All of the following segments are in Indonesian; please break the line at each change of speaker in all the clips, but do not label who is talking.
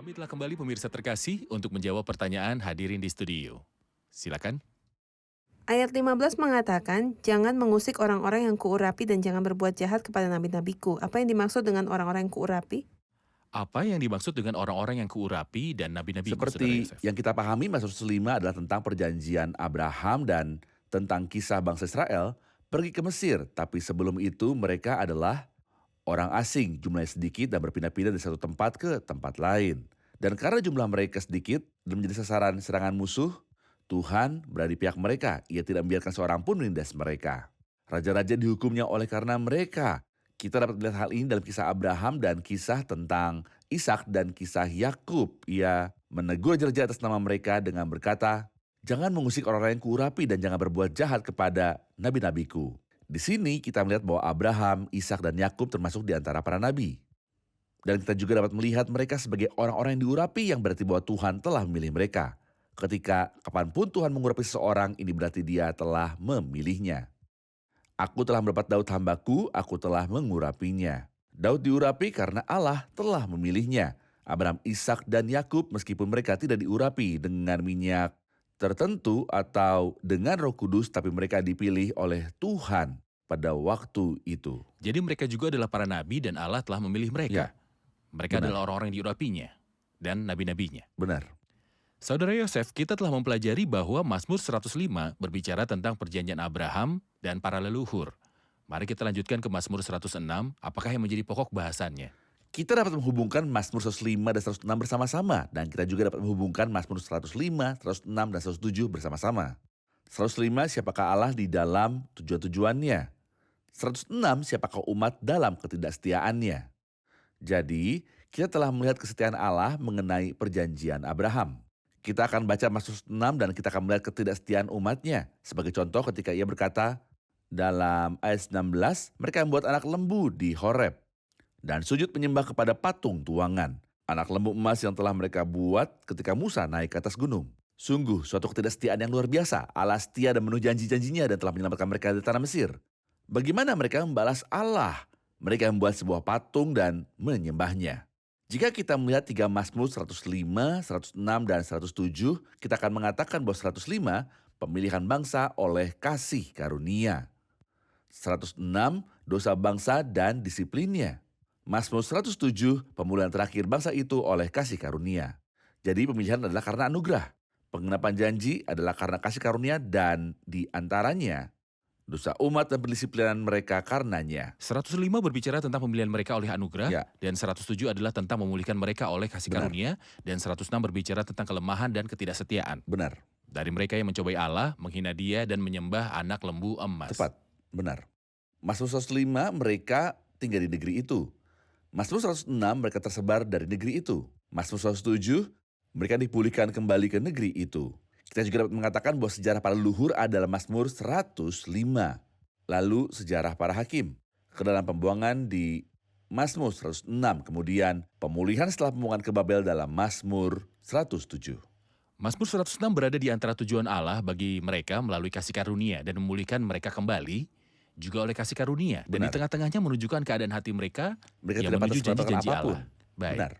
Kami telah kembali pemirsa terkasih untuk menjawab pertanyaan hadirin di studio. Silakan.
Ayat 15 mengatakan, jangan mengusik orang-orang yang kuurapi dan jangan berbuat jahat kepada nabi-nabiku. Apa yang dimaksud dengan orang-orang yang kuurapi?
Apa yang dimaksud dengan orang-orang yang kuurapi dan nabi-nabiku, Saudara
Seperti
Yosef?
yang kita pahami, Mazmur 105 adalah tentang perjanjian Abraham dan tentang kisah bangsa Israel pergi ke Mesir. Tapi sebelum itu mereka adalah orang asing, jumlahnya sedikit dan berpindah-pindah dari satu tempat ke tempat lain. Dan karena jumlah mereka sedikit dan menjadi sasaran serangan musuh, Tuhan berada di pihak mereka. Ia tidak membiarkan seorang pun menindas mereka. Raja-raja dihukumnya oleh karena mereka. Kita dapat melihat hal ini dalam kisah Abraham dan kisah tentang Ishak dan kisah Yakub. Ia menegur raja-raja atas nama mereka dengan berkata, "Jangan mengusik orang-orang yang kuurapi dan jangan berbuat jahat kepada nabi-nabiku." Di sini kita melihat bahwa Abraham, Ishak dan Yakub termasuk di antara para nabi. Dan kita juga dapat melihat mereka sebagai orang-orang yang diurapi, yang berarti bahwa Tuhan telah memilih mereka. Ketika kapanpun Tuhan mengurapi seseorang, ini berarti dia telah memilihnya. Aku telah mendapat Daud hambaku, aku telah mengurapinya. Daud diurapi karena Allah telah memilihnya. Abraham, Ishak dan Yakub meskipun mereka tidak diurapi dengan minyak tertentu atau dengan Roh Kudus, tapi mereka dipilih oleh Tuhan pada waktu itu.
Jadi mereka juga adalah para nabi dan Allah telah memilih mereka.
Ya,
Mereka
benar.
adalah orang-orang yang diurapinya dan nabi-nabinya.
Benar.
Saudara Yosef, kita telah mempelajari bahwa Mazmur 105 berbicara tentang perjanjian Abraham dan para leluhur. Mari kita lanjutkan ke Mazmur 106, apakah yang menjadi pokok bahasannya?
Kita dapat menghubungkan Mazmur 105 dan 106 bersama-sama. Dan kita juga dapat menghubungkan Mazmur 105, 106, dan 107 bersama-sama. 105, siapakah Allah di dalam tujuan-tujuannya. 106, siapakah umat dalam ketidaksetiaannya. Jadi, kita telah melihat kesetiaan Allah mengenai perjanjian Abraham. Kita akan baca Mazmur 6 dan kita akan melihat ketidaksetiaan umatnya. Sebagai contoh ketika ia berkata, dalam ayat 19, mereka membuat anak lembu di Horeb dan sujud menyembah kepada patung tuangan, anak lembu emas yang telah mereka buat ketika Musa naik ke atas gunung. Sungguh suatu ketidaksetiaan yang luar biasa. Allah setia dan memenuhi janji-janjinya dan telah menyelamatkan mereka dari tanah Mesir. Bagaimana mereka membalas Allah? Mereka membuat sebuah patung dan menyembahnya. Jika kita melihat 3 Mazmur 105, 106, dan 107, kita akan mengatakan bahwa 105 pemilihan bangsa oleh kasih karunia. 106 dosa bangsa dan disiplinnya. Mazmur 107 pemulihan terakhir bangsa itu oleh kasih karunia. Jadi pemilihan adalah karena anugerah. Pengenapan janji adalah karena kasih karunia dan di antaranya dosa umat dan pendisiplinan mereka karenanya.
105 berbicara tentang pemilihan mereka oleh anugerah,
Ya.
dan 107 adalah tentang memulihkan mereka oleh kasih
Benar.
karunia, dan 106 berbicara tentang kelemahan dan ketidaksetiaan.
Benar,
Dari mereka yang mencobai Allah, menghina dia, dan menyembah anak lembu emas.
tepat, benar. Mazmur 105 mereka tinggal di negeri itu. Mazmur 106 mereka tersebar dari negeri itu. Mazmur 107 mereka dipulihkan kembali ke negeri itu. Kita juga dapat mengatakan bahwa sejarah para leluhur adalah Mazmur 105. Lalu sejarah para hakim. Kedalam pembuangan di Mazmur 106. Kemudian pemulihan setelah pembuangan ke Babel dalam Mazmur 107.
Mazmur 106 berada di antara tujuan Allah bagi mereka melalui kasih karunia dan memulihkan mereka kembali juga oleh kasih karunia. Dan di
Benar.
tengah-tengahnya menunjukkan keadaan hati mereka
Mereka
yang
tidak
menuju
pantas melakukan
janji-janji
apapun.
Allah. Baik.
Benar.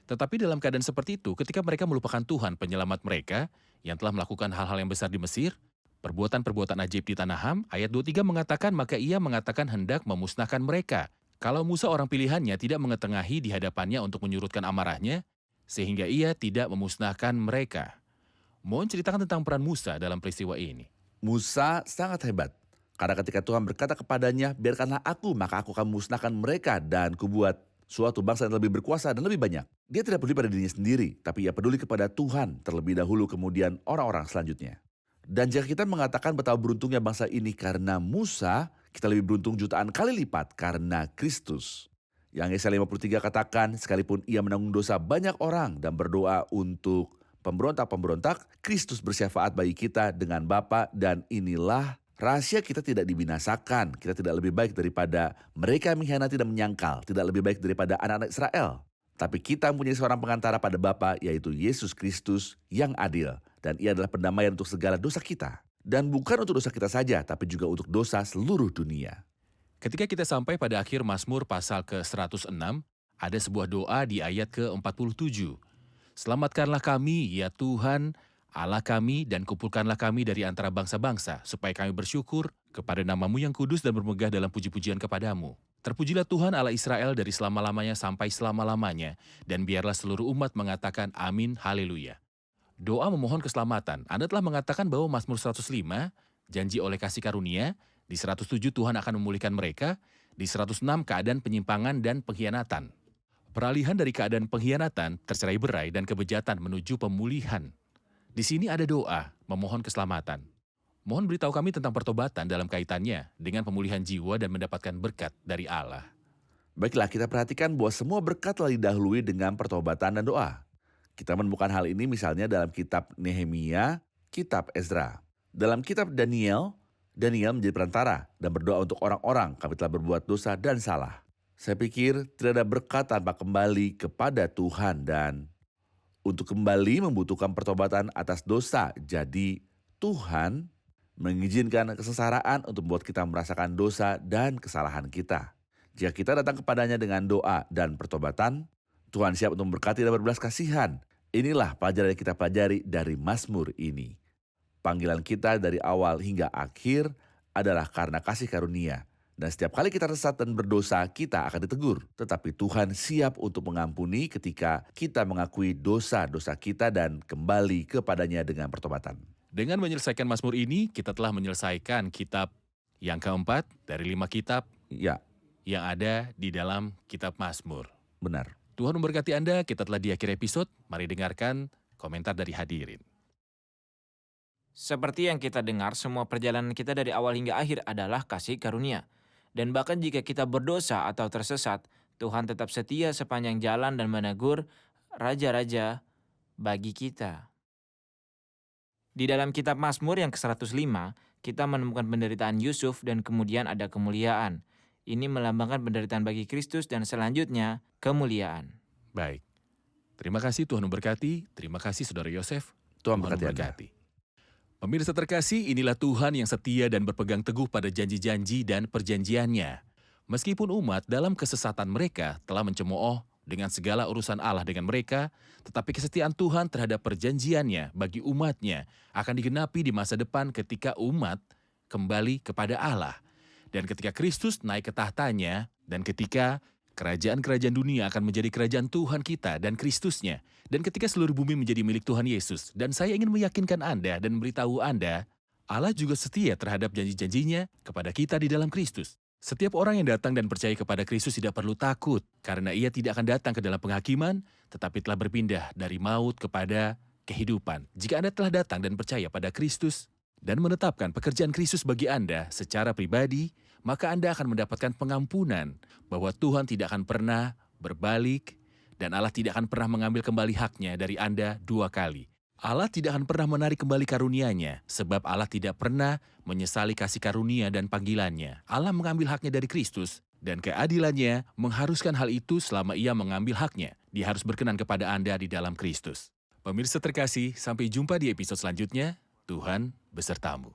Tetapi dalam keadaan seperti itu, ketika mereka melupakan Tuhan penyelamat mereka yang telah melakukan hal-hal yang besar di Mesir, perbuatan-perbuatan ajaib di tanah Ham, ayat 23 mengatakan, maka ia mengatakan hendak memusnahkan mereka. Kalau Musa orang pilihannya tidak mengetengahi di hadapannya untuk menyurutkan amarahnya, sehingga ia tidak memusnahkan mereka. Mohon ceritakan tentang peran Musa dalam peristiwa ini.
Musa sangat hebat. Karena ketika Tuhan berkata kepadanya, biarkanlah aku, maka aku akan memusnahkan mereka dan kubuat suatu bangsa yang lebih berkuasa dan lebih banyak. Dia tidak peduli pada dirinya sendiri, tapi ia peduli kepada Tuhan terlebih dahulu, kemudian orang-orang selanjutnya. Dan jika kita mengatakan betapa beruntungnya bangsa ini karena Musa, kita lebih beruntung jutaan kali lipat karena Kristus. Yang Yesaya 53 katakan, sekalipun ia menanggung dosa banyak orang dan berdoa untuk pemberontak-pemberontak, Kristus bersyafaat bagi kita dengan Bapa, dan inilah rahasia kita tidak dibinasakan. Kita tidak lebih baik daripada mereka yang mengkhianati dan menyangkal, tidak lebih baik daripada anak-anak Israel. Tapi kita mempunyai seorang pengantara pada Bapa, yaitu Yesus Kristus yang adil. Dan ia adalah pendamaian untuk segala dosa kita. Dan bukan untuk dosa kita saja, tapi juga untuk dosa seluruh dunia.
Ketika kita sampai pada akhir Mazmur pasal ke-106, ada sebuah doa di ayat ke-47. Selamatkanlah kami, ya Tuhan, Allah kami, dan kumpulkanlah kami dari antara bangsa-bangsa, supaya kami bersyukur kepada nama-Mu yang kudus dan bermegah dalam puji-pujian kepadamu. Terpujilah Tuhan Allah Israel dari selama-lamanya sampai selama-lamanya, dan biarlah seluruh umat mengatakan amin, haleluya. Doa memohon keselamatan. Anda telah mengatakan bahwa Mazmur 105, janji oleh kasih karunia, di 107 Tuhan akan memulihkan mereka, di 106 keadaan penyimpangan dan pengkhianatan. Peralihan dari keadaan pengkhianatan, tercerai-berai, dan kebejatan menuju pemulihan. Di sini ada doa, memohon keselamatan. Mohon beritahu kami tentang pertobatan dalam kaitannya dengan pemulihan jiwa dan mendapatkan berkat dari Allah.
Baiklah, kita perhatikan bahwa semua berkat telah didahului dengan pertobatan dan doa. Kita menemukan hal ini misalnya dalam kitab Nehemia, kitab Ezra. Dalam kitab Daniel menjadi perantara dan berdoa untuk orang-orang kami telah berbuat dosa dan salah. Saya pikir tidak ada berkat tanpa kembali kepada Tuhan, dan untuk kembali membutuhkan pertobatan atas dosa. Jadi Tuhan mengizinkan kesengsaraan untuk membuat kita merasakan dosa dan kesalahan kita. Jika kita datang kepadanya dengan doa dan pertobatan, Tuhan siap untuk memberkati dan berbelas kasihan. Inilah pelajaran yang kita pelajari dari Mazmur ini. Panggilan kita dari awal hingga akhir adalah karena kasih karunia. Dan setiap kali kita sesat dan berdosa, kita akan ditegur. Tetapi Tuhan siap untuk mengampuni ketika kita mengakui dosa-dosa kita dan kembali kepadanya dengan pertobatan.
Dengan menyelesaikan Mazmur ini, kita telah menyelesaikan kitab yang keempat dari 5 kitab
Ya,
yang ada di dalam kitab Mazmur.
benar.
Tuhan memberkati Anda, kita telah di akhir episode. Mari dengarkan komentar dari hadirin.
Seperti yang kita dengar, semua perjalanan kita dari awal hingga akhir adalah kasih karunia. Dan bahkan jika kita berdosa atau tersesat, Tuhan tetap setia sepanjang jalan dan menegur raja-raja bagi kita. Di dalam kitab Mazmur yang ke-105, kita menemukan penderitaan Yusuf dan kemudian ada kemuliaan. Ini melambangkan penderitaan bagi Kristus dan selanjutnya kemuliaan.
Baik. Terima kasih Tuhan memberkati. Terima kasih Saudara Yosef.
Tuhan memberkati Anda.
Pemirsa terkasih, inilah Tuhan yang setia dan berpegang teguh pada janji-janji dan perjanjiannya. Meskipun umat dalam kesesatan mereka telah mencemooh dengan segala urusan Allah dengan mereka, tetapi kesetiaan Tuhan terhadap perjanjiannya bagi umatnya akan digenapi di masa depan ketika umat kembali kepada Allah. Dan ketika Kristus naik ke tahtanya, dan ketika kerajaan-kerajaan dunia akan menjadi kerajaan Tuhan kita dan Kristusnya. Dan ketika seluruh bumi menjadi milik Tuhan Yesus. Dan saya ingin meyakinkan Anda dan memberitahu Anda, Allah juga setia terhadap janji-janjinya kepada kita di dalam Kristus. Setiap orang yang datang dan percaya kepada Kristus tidak perlu takut, karena ia tidak akan datang ke dalam penghakiman, tetapi telah berpindah dari maut kepada kehidupan. Jika Anda telah datang dan percaya pada Kristus, dan menetapkan pekerjaan Kristus bagi Anda secara pribadi, maka Anda akan mendapatkan pengampunan bahwa Tuhan tidak akan pernah berbalik dan Allah tidak akan pernah mengambil kembali haknya dari Anda 2 kali. Allah tidak akan pernah menarik kembali karunia-Nya sebab Allah tidak pernah menyesali kasih karunia dan panggilannya. Allah mengambil haknya dari Kristus dan keadilannya mengharuskan hal itu selama ia mengambil haknya. Dia harus berkenan kepada Anda di dalam Kristus. Pemirsa terkasih, sampai jumpa di episode selanjutnya. Tuhan besertamu.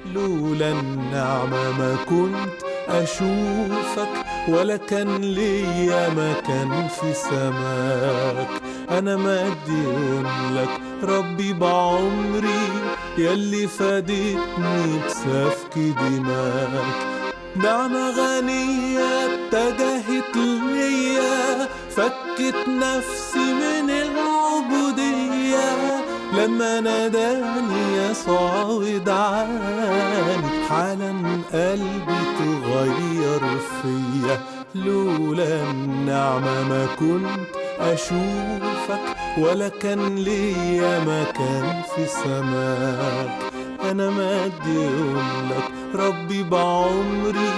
لولا النعمة ما كنت أشوفك ولا كان ليا مكان في سماك. أنا مديون لك ربي بعمري يلي فادتني بسفك دماك. نعمة غنية اتجهت ليا، فكت نفسي من العبودية لما ناداني يسوع ودعاني. حالا قلبي تغير فيا. لولا النعمة ما كنت أشوفك ولا كان ليا مكان في سماك. أنا مديون لك ربي بعمري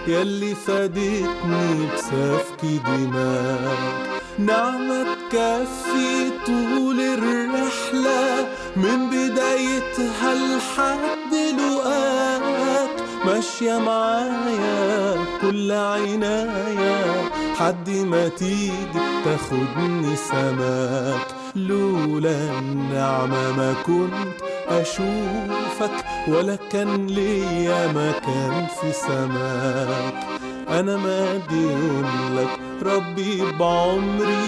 يلي فادتني بسفك دماك. نعمة تكفي طول الرحلة من بدايتها لحد لقاك. ماشية معايا كل عناية حد ما تيجي تاخدني سماك. لولا النعمة ما كنت أشوفك ولا كان ليا مكان في سماك. أنا مديون لك ربي بعمري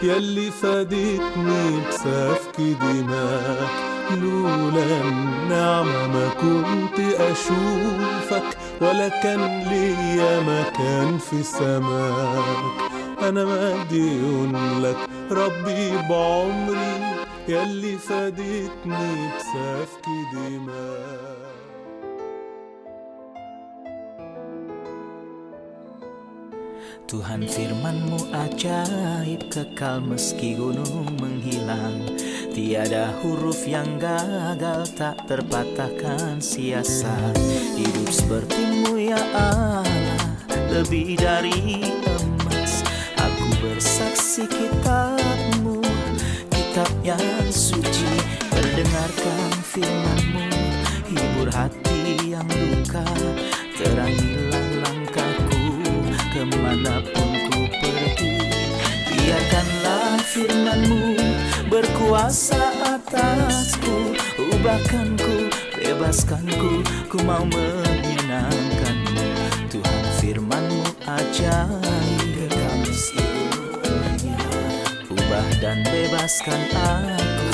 يلي فادتني بسفك دماك. لولا النعمة ما كنت أشوفك ولا كان ليا مكان في سماك. أنا مديون لك ربي بعمري يلي فادتني بسفك دماك.
Tuhan firman-Mu ajaib, kekal meski gunung menghilang. Tiada huruf yang gagal, tak terpatahkan siasat. Hidup seperti-Mu ya Allah, lebih dari emas. Aku bersaksi kitab-Mu, kitab yang suci. Mendengarkan firman-Mu, hibur hati yang duka. Terangilah langkahku kemanapun ku pergi. Biarkanlah firman-Mu berkuasa atasku. Ubahkanku, bebaskanku, ku mau menyenangkan-Mu. Tuhan firman-Mu ajaib, ubah dan bebaskan aku.